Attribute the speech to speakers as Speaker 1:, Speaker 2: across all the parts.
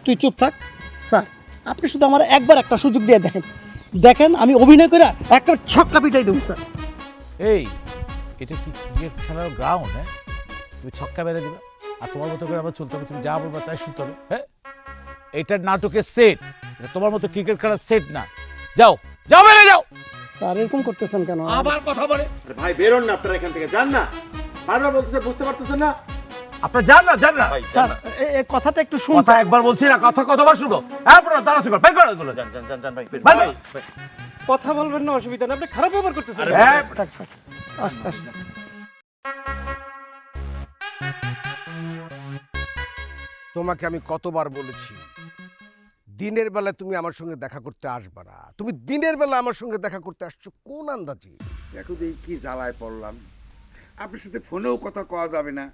Speaker 1: তুই চুপ থাক। স্যার আপনি শুধু আমার একবার একটা সুযোগ দিয়ে দেখেন, দেখেন আমি অভিনয় করে একটা ছক্কা পিটাই দেবো স্যার।
Speaker 2: এই এটা কি ক্রিকেট খেলার গ্রাউন্ড? হ্যাঁ, তুমি ছক্কা মেরে দিবে আর তোমার মতো করে আমার চলতে হবে, তুমি যা বলবে তাই শুনতে হবে। হ্যাঁ, এটার নাটকের সেট, এটা তোমার মতো ক্রিকেট খেলার সেট না। যাও যাও, বেরে যাও।
Speaker 1: স্যার এরকম করতেছেন কেন?
Speaker 2: আবার কথা বলে।
Speaker 3: ভাই বেরোন না, আপনারা এখান থেকে যান না। বারবার বলতেছে, বুঝতে পারতেছেন না?
Speaker 2: আপনার যান না, যান না।
Speaker 1: স্যার এই কথাটা একটু শুনতে।
Speaker 2: কথা একবার বলছি না, কথা কতবার শুনো? হ্যাঁ, আপনারা দাঁড়া শুনো, বের করে দিল।
Speaker 3: যান যান যান যান ভাই,
Speaker 2: ভাই,
Speaker 3: ভাই
Speaker 4: কথা বলবেন না, অসুবিধা নেই, আপনি খারাপ ব্যবহার করতেছেন।
Speaker 2: হ্যাঁ,
Speaker 1: থাক থাক, আস আস।
Speaker 5: তোমাকে আমি কতবার বলেছি দিনের বেলা তুমি আমার সঙ্গে দেখা করতে আসবে না। তুমি দিনের বেলা আমার সঙ্গে দেখা করতে আসছো কোন আন্দাজে?
Speaker 6: দেখো দেখি কি জ্বালায় পড়লাম। আপনার সাথে ফোনেও কথা কওয়া যাবে না,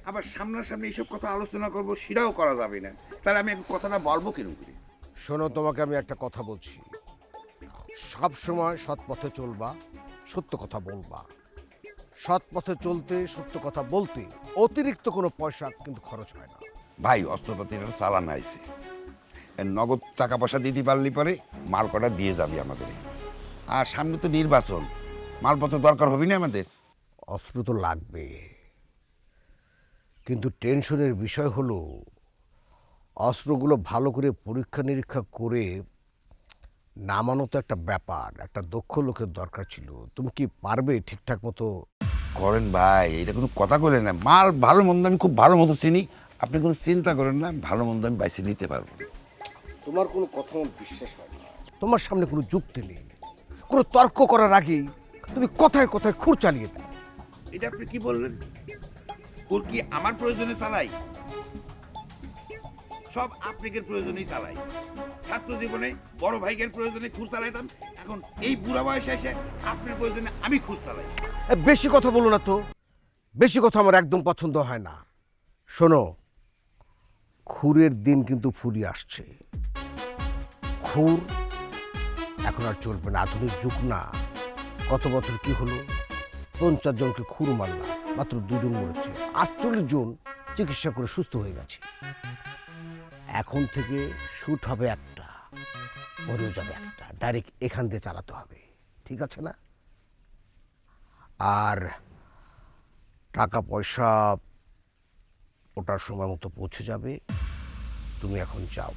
Speaker 6: আবার সামনাসামনি এইসব কথা আলোচনা করব সেটাও করা যাবে না। তাহলে আমি কথাটা বলবো কেন করে?
Speaker 5: শোনো, তোমাকে আমি একটা কথা বলছি, সব সময় সৎ পথে চলবা, সত্য কথা বলবা। সৎ পথে চলতে, সত্য কথা বলতে অতিরিক্ত কোনো পয়সা কিন্তু খরচ হয় না।
Speaker 6: ভাই অস্ত্রপাতির চালান আইছে, এর নগদ টাকা পয়সা দিতে পারলি পরে মাল কটা দিয়ে যাবি আমাদের। আর সামনে তো নির্বাচন, মালপত্র দরকার হবে না আমাদের।
Speaker 5: অস্ত্র তো লাগবে, কিন্তু টেনশনের বিষয় হলো অস্ত্রগুলো ভালো করে পরীক্ষা নিরীক্ষা করে নামানো তো একটা ব্যাপার, একটা দক্ষ লোকের দরকার ছিল। তুমি কি পারবে ঠিকঠাক মতো?
Speaker 6: করেন ভাই, এটা কোনো কথা বলেন না। মাল ভালো মন্দ আমি খুব ভালো মতো চিনি, আপনি কোনো চিন্তা করেন না, ভালো মন্দ আমি বাইসে নিতে পারবো।
Speaker 5: তোমার কোনো কথা আমার বিশ্বাস হয় না। তোমার সামনে কোনো যুক্তি নেই, কোনো তর্ক করার আগেই তুমি কথায় কথায় খুর চালিয়ে দাও।
Speaker 6: এটা আপনি কি বললেন? ওর কি আমার প্রয়োজনে চালাই? সব আপনাদের প্রয়োজনেই চালাই। ছাত্র জীবনে বড় ভাইয়ের প্রয়োজনে খুর চালাইতাম, এখন এই বুড়া বয়সে এসে আপনার প্রয়োজনে আমি খুর চালাই।
Speaker 5: বেশি কথা বলো না তো, বেশি কথা আমার একদম পছন্দ হয় না। শোনো, খুরের দিন কিন্তু ফুরিয়ে আসছে। খুর এখন আর চলবে না, আধুনিক যুগ না। কত বছর কি হলো, 50 জনকে খুর মারলাম, মাত্র 2 জন মরেছে, 48 জন চিকিৎসা করে সুস্থ হয়ে গেছে। এখন থেকে শুট হবে একটা, মরেও যাবে একটা, ডাইরেক্ট এখান দিয়ে চালাতে হবে, ঠিক আছে না? আর টাকা পয়সা ওটার সময় মতো পৌঁছে যাবে, তুমি এখন যাও।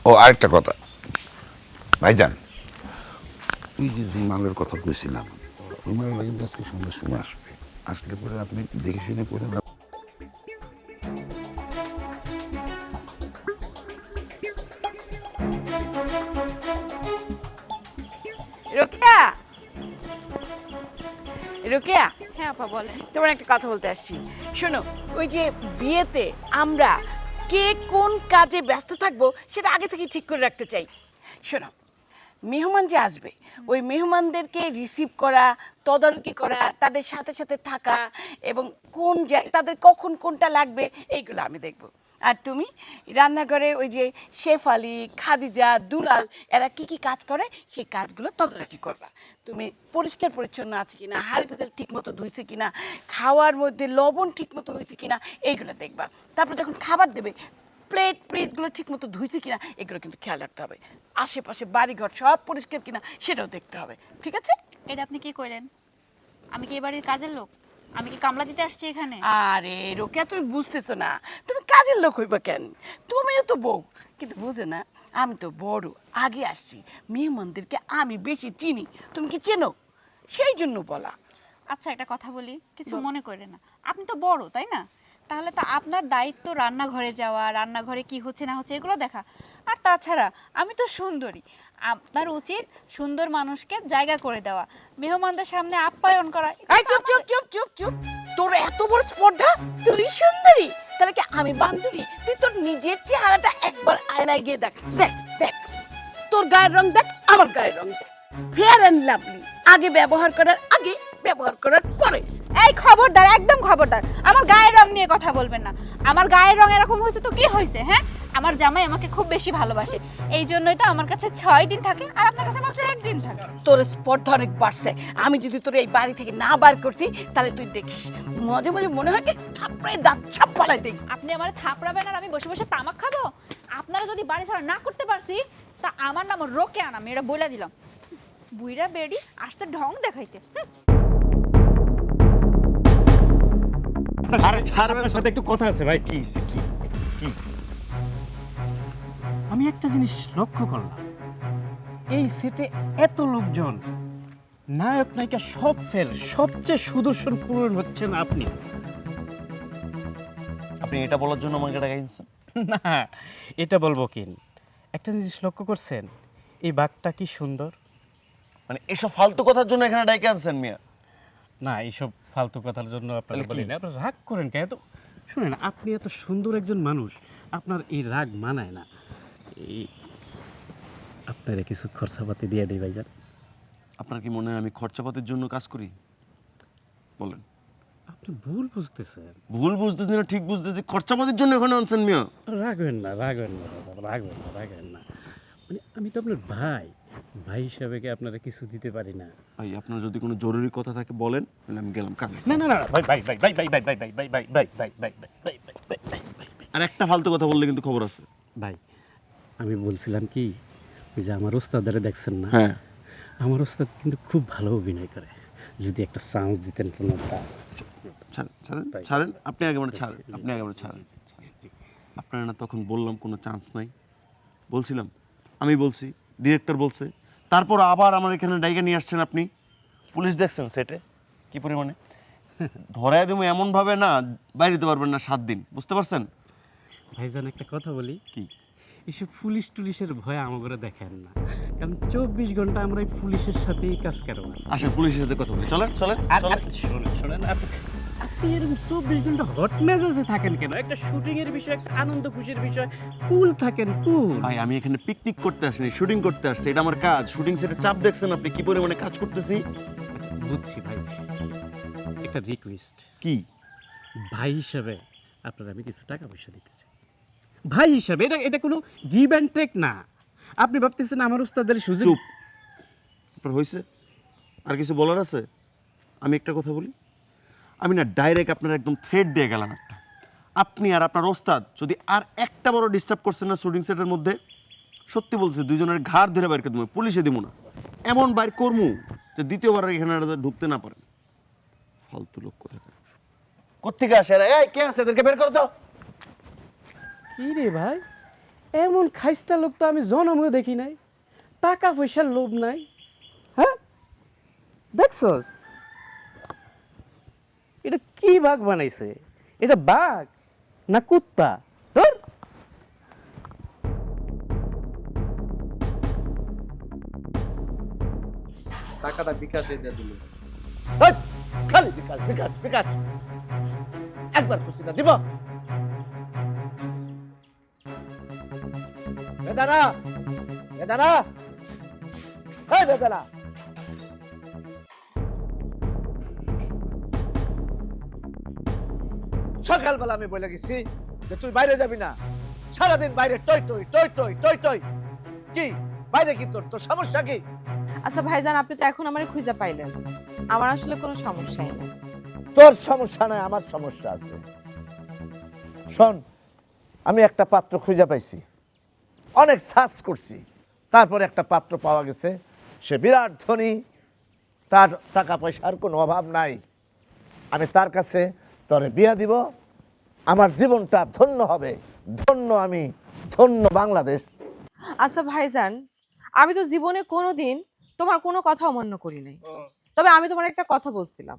Speaker 6: ও আরেকটা কথা ভাইজান, ওই যে মালের কথা কইছিলাম, ওই মাল কিন্তু আজকে সন্ধ্যার সময় আসবে। আসলে পরে আপনি একটু দেখে শুনে করে না।
Speaker 7: রোকেয়া, রোকেয়া,
Speaker 8: হ্যাঁ আপা বলেন।
Speaker 7: তোমার একটা কথা বলতে আসছি। শোনো, ওই যে বিয়েতে আমরা কে কোন কাজে ব্যস্ত থাকবো সেটা আগে থেকে ঠিক করে রাখতে চাই। শোনো, মেহমান যে আসবে ওই মেহমানদেরকে রিসিভ করা, তদারকি করা, তাদের সাথে সাথে থাকা এবং কোন তাদের কখন কোনটা লাগবে এইগুলো আমি দেখব। আর তুমি রান্নাঘরে ওই যে শেফ আলী, খাদিজা, দুলাল এরা কি কি কাজ করে সেই কাজগুলো তদারকি করবা। তুমি পরিষ্কার পরিচ্ছন্ন আছে কিনা, হাড়ি পাতিল ঠিক মতো ধুইছে কিনা, খাওয়ার মধ্যে লবণ ঠিক মতো হয়েছে কিনা এইগুলো দেখবা। তারপর যখন খাবার দেবে প্লেট প্লেটগুলো ঠিক মতো ধুইছে কিনা এগুলো কিন্তু খেয়াল রাখতে হবে। আশেপাশে বাড়িঘর সব পরিষ্কার কিনা সেটাও দেখতে হবে, ঠিক আছে?
Speaker 8: এটা আপনি কি কইলেন? আমি কি এবারের কাজের লোক? আমি কি কামলা দিতে আসছি এখানে?
Speaker 7: আরে রোকেয়া, তুমি বুঝতেছো না, তুমি কাজের লোক হইবা কেন? তুমিও তো বউ, কিন্তু বুঝো না আমি তো বড়, আগে আসছি, মেহমানদেরকে আমি বেশি চিনি, তুমি কি চেনো? সেই জন্য বলা।
Speaker 8: আচ্ছা একটা কথা বলি, কিছু মনে করে না। আপনি তো বড়, তাই না? তাহলে তো আপনার দায়িত্ব রান্নাঘরে যাওয়া, রান্নাঘরে কি হচ্ছে না হচ্ছে এগুলো দেখা। আর তাছাড়া আমি তো সুন্দরী, আপনার উচিত সুন্দর মানুষকে জায়গা করে দেওয়া, মেহমানদের সামনে আপ্যায়ন করা।
Speaker 7: এই চুপ চুপ চুপ চুপ চুপ, তোর এত বড় স্পর্ধা? তুই সুন্দরী, তাহলে কি আমি বান্ধবী? তুই তোর নিজের চেহারাটা একবার আয়নায় গিয়ে দেখ, দেখ দেখ, তোর গায়ের রং দেখ, আমার গায়ের রং দেখ, ফেয়ার অ্যান্ড লাভলি। আগে ব্যবহার করার আগে, ব্যবহার করার পরে।
Speaker 8: এই খবরদার, একদম খবরদার, আমার গায়ের রং নিয়ে কথা বলবেন না। আমার গায়ের রং এরকম হয়েছে তো কি হয়েছে? হ্যাঁ, আমার জামাই আমাকে খুব বেশি ভালোবাসে, এই জন্যই তো আমার কাছে 6 দিন থাকে আর আপনার কাছে মাত্র 1 দিন থাকে।
Speaker 7: তোর স্পর্ধা অনেক বাড়ছে। আমি যদি তোর এই বাড়ি থেকে না বার করতি তাহলে তুই দেখিস মাঝে মাঝে মনে হয় কি থাপড়ে দাঁত ছাপ ফালাই দিই।
Speaker 8: আপনি আমার থাপড়াবেন আর আমি বসে বসে তামাক খাবো? আপনারা যদি বাড়ি ছাড়া না করতে পারছি তা আমার নাম রোকে আনা, আমি এটা বলে দিলাম। বুইরা বেডি আসছে ঢং দেখাইতে।
Speaker 3: আরে ছাড়বেন
Speaker 4: আপনার সাথে একটু কথা আছে ভাই।
Speaker 3: কি কি কি
Speaker 4: আমি একটা জিনিস লক্ষ্য করলাম, এই সেটে এত লোকজন, নায়ক নায়িকা সব ফেল, সবচেয়ে সুদর্শন পূরণ হচ্ছেন আপনি।
Speaker 3: আপনি এটা বলার জন্য আমাকে ডাকাইছেন?
Speaker 4: না, এটা বলবো কি, একটা জিনিস লক্ষ্য করছেন, এই বাঘটা কি সুন্দর।
Speaker 3: মানে এসব ফালতু কথার জন্য এখানে ডাইকে আনছেন মিয়া?
Speaker 4: না, এইসব ফালতু কথার জন্য আপনারা
Speaker 3: তাহলে কি?
Speaker 4: বলি না, আপনারা রাগ করেন কেন? এত শুনেন, আপনি এত সুন্দর একজন মানুষ, আপনার এই রাগ মানায় না। এই আপনারা কিছু খরচাপাতি দিয়ে দিই ভাইজান।
Speaker 3: আপনার কি মনে হয় আমি খরচাপাতির জন্য কাজ করি? বলেন।
Speaker 4: আপনি ভুল বুঝতেছেন।
Speaker 3: ভুল বুঝতেছি না ঠিক বুঝতেছি, খরচাপাতির জন্য এখানে আনছেন মিয়া?
Speaker 4: রাগবেন না, রাগবেন না দাদা, রাগবেন না, রাগবেন না। মানে আমি তো আপনার ভাই, ভাই হিসাবে কি আপনারা কিছু দিতে পারি না?
Speaker 3: ভাই আপনার যদি কোনো জরুরি কথা থাকে বলেন, তাহলে আমি গেলাম কাজে।
Speaker 4: না না না ভাই ভাই ভাই ভাই ভাই ভাই ভাই ভাই ভাই ভাই ভাই ভাই ভাই ভাই ভাই ভাই ভাই।
Speaker 3: আর একটা ফালতু কথা বললে কিন্তু খবর আছে।
Speaker 4: ভাই আমি বলছিলাম কি, ওই যে আমার ওস্তাদারে দেখছেন না,
Speaker 3: হ্যাঁ,
Speaker 4: আমার ওস্তাদ কিন্তু খুব ভালো অভিনয় করে, যদি একটা চান্স দিতেন কোনোটা।
Speaker 3: ছাড়েন ছাড়েন ছাড়েন, আপনি আগে মানে ছাড়েন, আপনি আগে মানে ছাড়েন। আপনারা না তখন বললাম কোনো চান্স নাই, বলছিলাম, আমি বলছি, ডিরেক্টর বলছে, তারপর আবার আমার এখানে ডাইকে নিয়ে আসছেন আপনি। পুলিশ দেখছেন সেটে কি পরিমাণে ধরায় দেবো এমনভাবে না, বাইরে দিতে পারবেন না 7 দিন, বুঝতে পারছেন?
Speaker 4: ভাইজান একটা কথা বলি,
Speaker 3: কি?
Speaker 4: এসব পুলিশ টুলিশের ভয় আমাকে দেখেন না, কারণ 24 ঘন্টা আমরা এই পুলিশের সাথেই কাজ করব।
Speaker 3: আসেন পুলিশের সাথে কথা বলি, চলেন চলেন চলেন।
Speaker 4: শোনেন শোনেন, আপনি এরকম 24 ঘন্টা হট মেজাজে থাকেন কেন? একটা শুটিং এর বিষয়, একটা আনন্দ খুশির বিষয়, কুল থাকেন, কুল।
Speaker 3: ভাই আমি এখানে পিকনিক করতে আসিনি, শুটিং করতে আসছি, এটা আমার কাজ। শুটিং সেটে চাপ দেখছেন আপনি কি পরিমাণে কাজ করতেছি।
Speaker 4: আচ্ছা, বুঝছি ভাই, একটা রিকোয়েস্ট,
Speaker 3: কি?
Speaker 4: ভাই হিসাবে আপনার আমি কিছু টাকা পয়সা দিতে চাই। ভাই হিসাবে, এটা এটা কোনো গিভ অ্যান্ড টেক না। আপনি ভাবতেছেন আমার উস্তাদের সুযোগ।
Speaker 3: চুপ। আপনার হয়েছে? আর কিছু বলার আছে? আমি একটা কথা বলি, আমি না ডাইরেক্ট আপনার একদম থ্রেড দিয়ে গেলাম একটা। আপনি আর আপনার ওস্তাদ যদি আর একটা বড় ডিস্টার্ব করছেন না শুটিং সেটের মধ্যে, সত্যি বলছি দুইজনের ঘাড় ধরে বাইর করে দেবো, পুলিশে দিব না, এমন বাইর করমু যে দ্বিতীয়বার আর এখানে আর ঢুকতে না পারেন। ফালতু লোক কোথায় কোত্থেকে আসে এরা? এই কে আছে, এদেরকে বের করে দাও।
Speaker 4: কি রে ভাই, এমন খাইস্টা লোক তো আমি জন্মে দেখি নাই। টাকা পয়সার লোভ নাই, হ্যাঁ? দেখছস এটা কি বাঘ বানাইছে? এটা বাঘ না কুত্তা? ধর।
Speaker 5: টাকাটা বিকাশে দিয়ে দিল। খালি বিকাশ বিকাশ বিকাশ, একবার খুশি না দিব। বেদানা বেদানা, এই বেদানা, সকালবেলা আমি বলে গেছি যে তুই বাইরে যাবি না, সারাদিন বাইরে টই টই টই টই টই টই। কি বাইরে কি তোর তোর সমস্যা কি?
Speaker 9: আচ্ছা ভাইজান, আপনি তো এখন আমারে খুঁজে পাইলেন, আমার আসলে কোনো সমস্যাই নেই।
Speaker 5: তোর সমস্যা নাই, আমার সমস্যা আছে। শোন, আমি একটা পাত্র খুঁজে পাইছি, অনেক সার্চ করছি, তারপরে একটা পাত্র পাওয়া গেছে। সে বিরাট ধনী, তার টাকা পয়সার কোনো অভাব নাই। আমি তার কাছে তোরে বিয়া দিব, আমার জীবনটা ধন্য হবে। ধন্য আমি, ধন্য বাংলাদেশ।
Speaker 9: আচ্ছা ভাইজান, আমি তো জীবনে কোনোদিন তোমার কোনো কথা অমান্য করি নাই, তবে আমি তোমার একটা কথা বলছিলাম,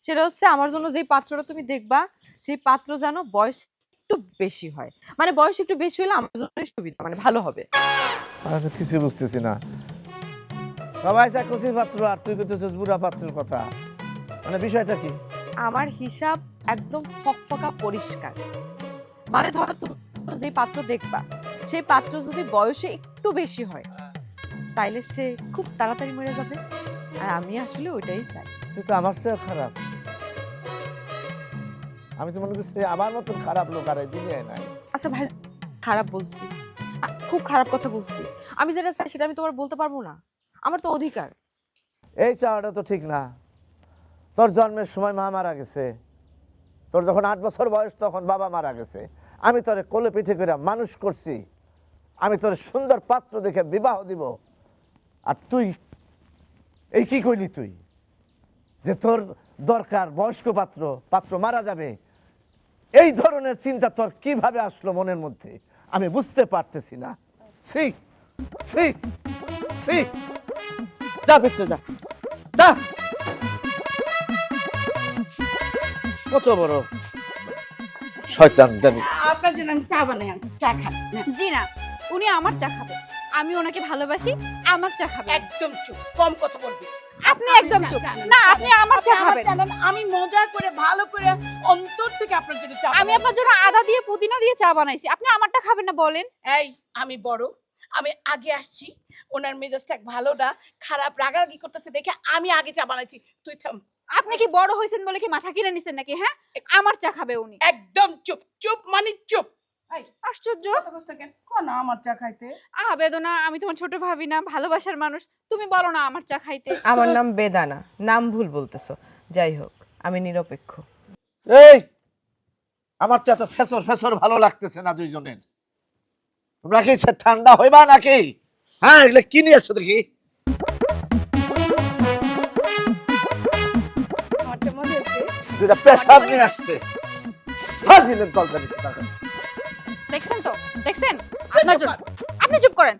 Speaker 9: সেটা হচ্ছে আমার জন্য যেই পাত্রটা তুমি দেখবা সেই পাত্র যেন বয়স একটু বেশি হয়, মানে বয়স একটু বেশি হলে আমার জন্য সুবিধা, মানে ভালো হবে।
Speaker 5: আমি তো কিছু বুঝতেছি না, সবাই চায় কচি পাত্র আর তুই করতেছিস বুড়া পাত্রের কথা, মানে বিষয়টা কি?
Speaker 9: আমার হিসাব একদম ফকফকা পরিষ্কার, মানে ধরো তুমি যে পাত্র দেখবা সেই পাত্র যদি বয়সে একটু বেশি হয় তাইলে সে খুব তাড়াতাড়ি মরে যাবে, আর আমি আসলে ওইটাই চাই।
Speaker 5: তুই তো আমার চেয়ে খারাপ। আমি তো মনে করছি আমার মতন খারাপ লোক আর এই দুনিয়ায় নাই।
Speaker 9: আচ্ছা ভাই, খারাপ বলছি, খুব খারাপ কথা বলছি। আমি যেটা চাই সেটা আমি তোমার বলতে পারবো না, আমার তো অধিকার।
Speaker 10: এই চাওয়াটা তো ঠিক না। তোর জন্মের সময় মা মারা গেছে, তোর যখন 8 বছর বয়স তখন বাবা মারা গেছে, আমি তোরে কোলে পিঠে করে মানুষ করছি, আমি তোর সুন্দর পাত্র দেখে বিবাহ দিব, আর তুই এই কি কইলি তুই যে তোর দরকার বয়স্ক পাত্র, পাত্র মারা যাবে? এই ধরনের চিন্তা তোর কিভাবে আসলো মনের মধ্যে আমি বুঝতে পারতেছি না। সি সি সি, যা ভিতরে যা, যা। কত বড় শয়তান জানি।
Speaker 7: আপনার জন্য আমি চা বানাই আনছি, চা খান।
Speaker 8: জি না, উনি আমার চা খাবে, আমি ওনাকে ভালোবাসি, আমার চা খাবে।
Speaker 7: একদম চুপ, কম কথা বলবি।
Speaker 8: আপনি একদম চুপ। না, আপনি আমার চা খাবেন।
Speaker 7: আমি মজা করে ভালো করে অন্তর থেকে আপনার জন্য চা
Speaker 8: আমি আপনার জন্য আদা দিয়ে পুদিনা দিয়ে চা বানাইছি, আপনি আমারটা খাবেন না বলেন?
Speaker 7: এই আমি বড়, আমি আগে আসছি, ওনার মেজাজটা ভালো না, খারাপ রাগারাগি করতেছে দেখে আমি আগে চা বানাইছি। তুই থাম।
Speaker 8: আপনি কি বড় হইছেন বলে কি মাথা কিনে নিছেন নাকি? হ্যাঁ, আমার চা খাবে উনি।
Speaker 7: একদম চুপ, চুপ মানে চুপ।
Speaker 8: আশ্চর্য।
Speaker 7: কোন আমার চা খাইতে?
Speaker 8: আহা বেদনা, আমি তোমার ছোট ভাবি না, ভালোবাসার মানুষ, তুমি বলো না আমার চা খাইতে।
Speaker 9: আমার নাম বেদানা, নাম ভুল বলতেছো। যাই হোক, আমি নিরপেক্ষ।
Speaker 10: এই আমার তো এত ফেসর ফেসর ভালো লাগতেছে না দুইজনের। তোমরা কি ঠান্ডা হইবা নাকি? হ্যাঁ, এগুলো কি নিয়ে আসছো দেখি?
Speaker 7: আমারটা মজা হয়েছে।
Speaker 10: দুইটা পেশাব নিয়ে আসছে। হাজিলের তরকারি টাকা।
Speaker 8: দেখছেন তো, দেখছেন? আপনার জন্য। আপনি চুপ করেন।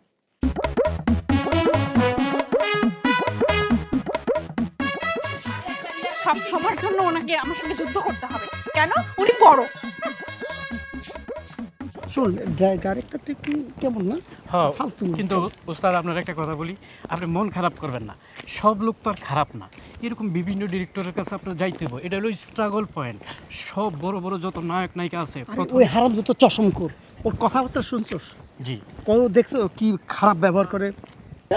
Speaker 8: সব সময়ের জন্য ওনাকে আমার সঙ্গে যুদ্ধ করতে হবে কেন? উনি বড়।
Speaker 1: শোন, ডাইরেক্টরটা একটু কেমন না?
Speaker 4: হ্যাঁ,
Speaker 1: ফালতু।
Speaker 4: কিন্তু ওস্তাদ আপনার একটা কথা বলি, আপনি মন খারাপ করবেন না, সব লোক তো আর খারাপ না। এরকম বিভিন্ন ডিরেক্টরের কাছে আপনার যাইতে হবে, এটা হলো স্ট্রাগল পয়েন্ট। সব বড় বড় যত নায়ক নায়িকা আছে
Speaker 1: ওই হারাম যত চশমকর, ওর কথাবার্তা শুনছস?
Speaker 4: জি
Speaker 1: ও দেখছো কি খারাপ ব্যবহার করে?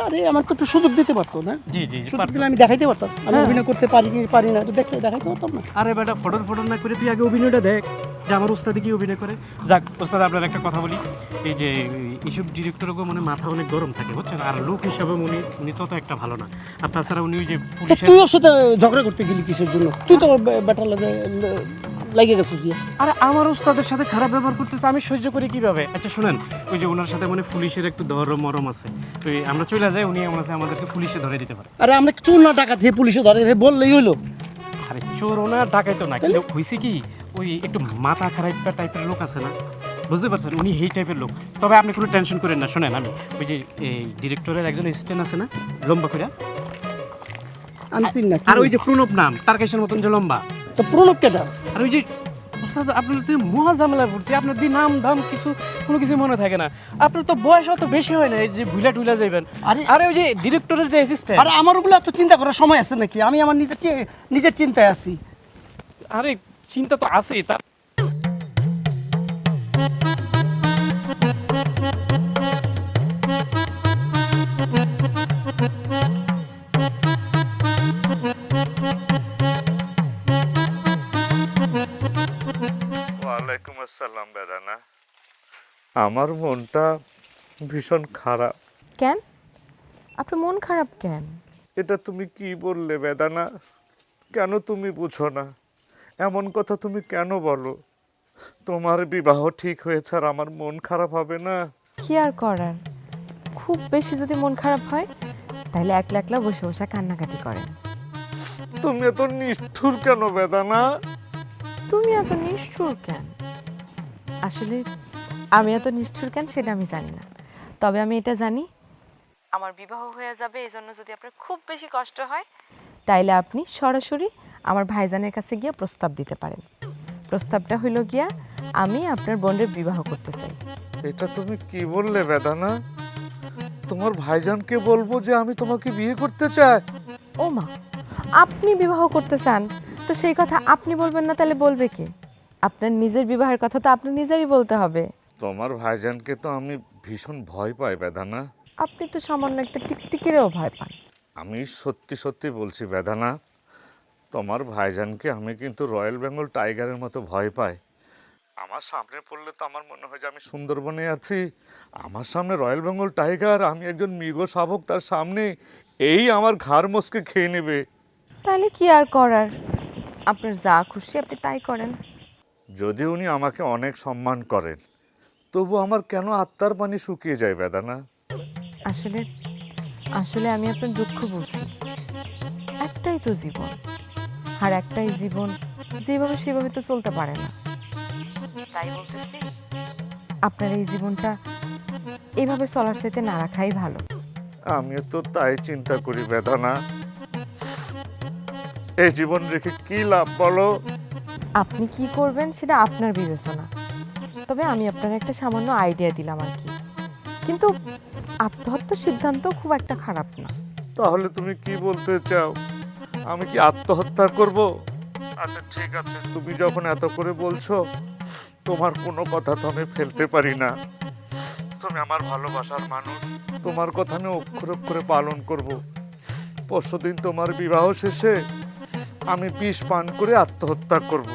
Speaker 1: আরে আমার তো একটু সুযোগ দিতে পারতো না?
Speaker 4: জি জি জি,
Speaker 1: সুযোগ দিলে আমি দেখাইতে পারতাম আমি অভিনয় করতে পারি কি পারি না, এটা দেখতে দেখাইতে পারতাম না?
Speaker 4: আরে বেটা, ফটর ফটর না করে তুই আগে অভিনয়টা দেখ যে আমার ওস্তাদে কি অভিনয় করে। যাক ওস্তাদ, আপনার একটা কথা বলি, এই যে এইসব ডিরেক্টরকে মানে মাথা অনেক গরম থাকে বুঝছেন, আর লোক হিসাবে উনি তত একটা ভালো না। আর তাছাড়া উনি ওই যে
Speaker 1: তা
Speaker 4: পুলিশের।
Speaker 1: তুই ওর সাথে ঝগড়া করতে গেলি কিসের জন্য? তুই তো বেটার লাগে গেছিস গিয়ে।
Speaker 4: আরে আমার ওস্তাদের সাথে খারাপ ব্যবহার করতেছে, আমি সহ্য করি কিভাবে? আচ্ছা শুনেন, ওই যে ওনার সাথে মানে পুলিশের একটু দরম মরম আছে, তো আমরা চলে যাই, উনি আমাদেরকে পুলিশে ধরে দিতে পারে।
Speaker 1: আরে আমরা চুর না টাকা দিয়ে পুলিশে ধরে বললেই হলো।
Speaker 4: আরে চোর ওনার ডাকাইতো না, কিন্তু হয়েছে কি, ওই একটু মাথা খারাপ টাইপের লোক আছে না, বুঝতে পারছেন? উনি এই টাইপের লোক। তবে আপনি কোনো টেনশন করেন না, শোনেন, আমি ওই যে এই ডিরেক্টরের একজন অ্যাসিস্ট্যান্ট আছে না, লম্বা করে,
Speaker 1: আমি চিনি না।
Speaker 4: আর ওই যে প্রণব নাম, টার্কেশের মতন যে লম্বা,
Speaker 1: তো প্রণব কেটা?
Speaker 4: আর ওই যে ওস্তাদ আপনার তো মহা ঝামেলা পড়ছি, আপনার দি নাম দাম কিছু কোনো কিছু মনে থাকে না, আপনার তো বয়স অত বেশি হয় না এই যে ভুলা টুলা যাইবেন। আরে ওই যে ডিরেক্টরের যে অ্যাসিস্ট্যান্ট।
Speaker 1: আরে আমার ওগুলো এত চিন্তা করার সময় আছে নাকি? আমি আমার নিজের চিন্তায় আছি।
Speaker 4: আরে চিন্তা তো আছেই তা।
Speaker 11: ওয়ালাইকুম আসসালাম বেদানা, আমার মনটা ভীষণ খারাপ।
Speaker 9: কেন? আপনার মন খারাপ কেন?
Speaker 11: এটা তুমি কি বললে বেদানা? কেন তুমি বুঝো না? এমন কথা তুমি কেন বলো? তোমার বিবাহ ঠিক হয়েছে আর আমার মন খারাপ হবে না?
Speaker 9: কি আর করার, খুব বেশি যদি মন খারাপ হয় তাহলে একলা একলা বসে বসে কান্নাকাটি করেন।
Speaker 11: তুমি এত নিষ্ঠুর কেন বেদানা?
Speaker 9: তুমি এত নিষ্ঠুর কেন? আসলে আমি এত নিষ্ঠুর কেন সেটা আমি জানি না, তবে আমি এটা জানি আমার বিবাহ হয়ে যাবে, এই জন্য যদি আপনার খুব বেশি কষ্ট হয় তাইলে আপনি সরাসরি আমার ভাইজানের কাছে গিয়ে প্রস্তাব দিতে পারেন। প্রস্তাবটা হইল গিয়া আমি আপনার বোনের বিবাহ করতে চাই।
Speaker 11: এটা তুমি কি বললে বেদানা? তোমার ভাইজানকে বলবো যে আমি তোমাকে বিয়ে করতে চাই?
Speaker 9: ও মা, আপনি বিবাহ করতে চান তো সেই কথা আপনি বলবেন না তাহলে বলবে কে? আপনার নিজের বিবাহের কথা তো আপনি নিজেরই বলতে হবে।
Speaker 11: তোমার ভাইজানকে তো আমি ভীষণ ভয় পাই বেদানা।
Speaker 9: আপনি তো সামান্য একটা টিকটিকিরেও ভয় পান।
Speaker 11: আমি সত্যি সত্যি বলছি বেদানা, তোমার ভাইজানকে আমি কিন্তু রয়্যাল বেঙ্গল টাইগারের মতো ভয় পাই। আমার সামনে পড়লে তো আমার মনে হয় যে আমি সুন্দরবনে আছি, আমার সামনে রয়্যাল বেঙ্গল টাইগার, আমি একজন মৃগ শাবক, তার সামনে এই আমার ঘাড় মস্কে খেয়ে নেবে।
Speaker 9: তাহলে কি আর করার, আপনার যা খুশি আপনি তাই করেন।
Speaker 11: যদি উনি আমাকে অনেক সম্মান করেন, তবু আমার কেন আত্মার পানি শুকিয়ে যায় বেদানা?
Speaker 9: আসলে আসলে আমি আপনার দুঃখ বুঝি। একটাই তো জীবন, আর একটাই জীবন, যেভাবে সেভাবে তো চলতে পারে না। তাই বলতেছি, আপনার এই জীবনটা এভাবে চলার চাইতে না রাখাই ভালো।
Speaker 11: আমিও তো তাই চিন্তা করি বেদানা। এই জীবন রেখে কি লাভ বলো?
Speaker 9: আপনি কি করবেন সেটা আপনার বিবেচনা, তবে আমি আপনার একটা সামান্য আইডিয়া দিলাম আর কি। কিন্তু আত্মহত্যার সিদ্ধান্ত খুব একটা খারাপ না।
Speaker 11: তাহলে তুমি কি বলতে চাও? আমি কি আত্মহত্যা করব? আচ্ছা ঠিক আছে, তুমি যখন এত করে বলছো, তোমার কোনো কথা তো আমি ফেলতে পারি না। তুমি আমার ভালোবাসার মানুষ, তোমার কথা আমি অক্ষরে অক্ষরে পালন করব। পরশুদিন তোমার বিবাহ শেষে আমি বিষ পান করে আত্মহত্যা করব।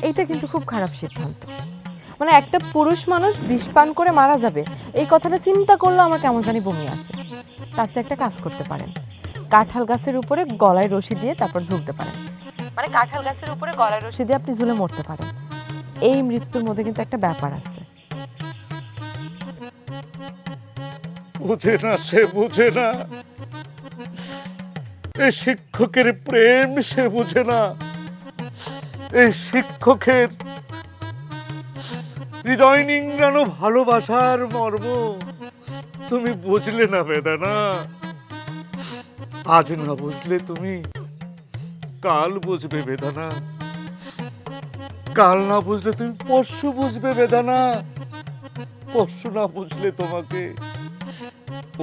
Speaker 9: এইটা কিন্তু খুব খারাপ সিদ্ধান্ত। মানে একটা পুরুষ মানুষ বিষ পান করে মারা যাবে, এই কথাটা চিন্তা করলে আমার কেমন জানি বমি আসে। তার চেয়ে একটা কাজ করতে পারেন, কাঁঠাল গাছের উপরে গলায় রশি দিয়ে তারপর ঝুলতে পারেন। মানে কাঁঠাল গাছের উপরে গলায় রশি দিয়ে আপনি ঝুলে মরতে পারেন। এই মৃত্যুর মধ্যে কিন্তু একটা ব্যাপার আছে।
Speaker 11: বুঝে না, সে বুঝে না। এই শিক্ষকের প্রেম সে বুঝে না। এই শিক্ষকের হৃদয় নিংড়ানো ভালোবাসার মর্ম তুমি বুঝলে না বেদানা। আজ না বুঝলে তুমি কাল বুঝবে বেদানা, কাল না বুঝলে তুমি পরশু বুঝবে বেদানা, পরশু না বুঝলে তোমাকে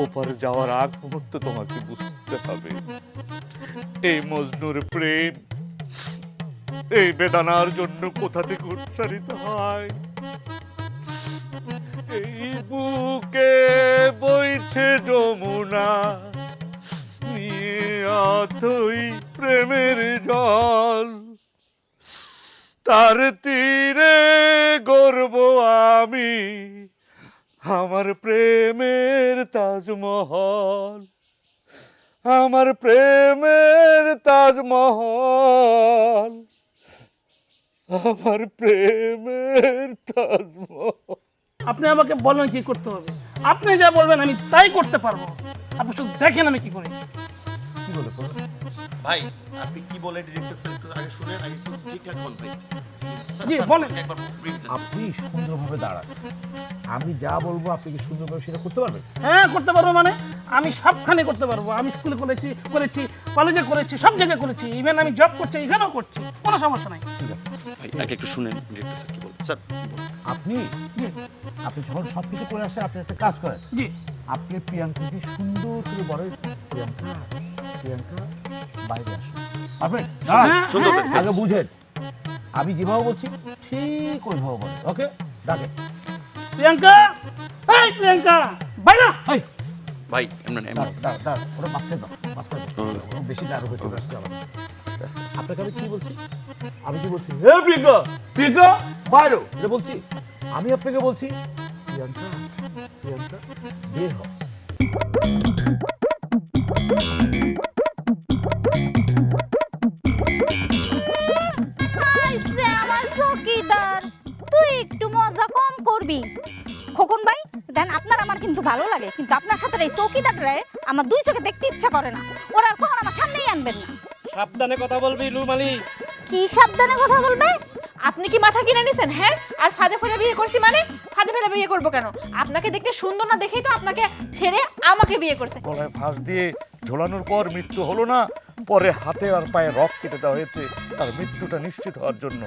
Speaker 11: ওপারে যাওয়ার আগ মুহূর্তে তোমাকে বুঝতে হবে। এই মজনুর প্রেম এই বেদানার জন্য কোথা থেকে উৎসারিত হয়। এই বুকে বইছে যমুনা, নিয়ে অথই প্রেমের জল, তার তীরে গর্ব আমি আমার প্রেমের তাজমহল, আমার প্রেমের তাজমহল, আমার প্রেমের তাজমহল।
Speaker 12: আপনি আমাকে বলেন কি করতে হবে, আপনি যা বলবেন আমি তাই করতে পারবো। আপনি শুধু দেখেন আমি কি করি।
Speaker 2: কি বলে বলো?
Speaker 3: ভাই আপনি কি বলে ডিরেক্টর স্যার একটু আগে শুনেন, আগে একটু ঠিকঠাক বলবেন।
Speaker 12: জি বলেন।
Speaker 3: একবার ব্রিফ দেন।
Speaker 2: আপনি সুন্দরভাবে দাঁড়ান, আমি যা বলবো আপনি কি সুন্দরভাবে সেটা করতে পারবেন?
Speaker 12: হ্যাঁ করতে পারবো, মানে আমি সবখানে করতে পারবো। আমি স্কুলে করেছি, কলেজে করেছি, সব জায়গায় করেছি, ইভেন আমি জব করছি, এখানেও করছি, কোনো সমস্যা নাই।
Speaker 3: ভাই আগে একটু শুনেন ডিরেক্টর স্যার কি বলেন। স্যার
Speaker 2: আপনি
Speaker 12: জি
Speaker 2: আপনি যখন সব কিছু করে আসেন, আপনি একটা কাজ করেন,
Speaker 12: জি
Speaker 2: আপনি প্রিয়াঙ্কাকে সুন্দর করে বলেন, প্রিয়াঙ্কা প্রিয়াঙ্কা বাইরে আসো। আপনি
Speaker 12: হ্যাঁ,
Speaker 3: সুন্দর
Speaker 12: হ্যাঁ,
Speaker 2: আগে বুঝেন, আমি যেভাবে বলছি ঠিক ওইভাবে বলেন। ওকে, ডাকে।
Speaker 12: প্রিয়াঙ্কা, এই প্রিয়াঙ্কা বাইরে।
Speaker 2: এই
Speaker 3: ভাই এমন এমন
Speaker 2: দাঁড়, ওরা মাঝখানে দাও, মাঝখানে দাও। ওরা বেশি দাঁড় হয়ে চলে আসছে আমার।
Speaker 3: আস্তে আস্তে।
Speaker 2: আপনাকে আমি কি বলছি? আমি কি বলছি? হে প্রিয়াঙ্কা, প্রিয়াঙ্কা বাইরে এটা বলছি। আমি আপনাকে বলছি প্রিয়াঙ্কা প্রিয়াঙ্কা বের হও।
Speaker 8: আইছে আমার চকিদার, তুই একটু মজা কম করবি। খোকন ভাই দেন, আপনার আমার কিন্তু ভালো লাগে, কিন্তু আপনার সাথে এই চকিদাররে আমার দুই চোখে দেখতে ইচ্ছা করে না। ওরা আর কখন আমার সামনেই আনবেন না।
Speaker 4: সাবধানে কথা বলবি লুমালি।
Speaker 8: কি সাবধানে কথা বলবে?
Speaker 13: আপনি কি মাথা কিনে নিছেন? হ্যাঁ, আর ফাঁদে ফেলে বিয়ে করছি মানে? ফাঁদে ফেলে বিয়ে করবো কেন? আপনাকে দেখতে সুন্দর না দেখেই তো আপনাকে ছেড়ে আমাকে বিয়ে করছে।
Speaker 11: গলায় ফাঁস দিয়ে ঝোলানোর পর মৃত্যু হলো না, পরে হাতে আর পায়ে রক কেটে দেওয়া হয়েছে তার মৃত্যুটা নিশ্চিত হওয়ার জন্য।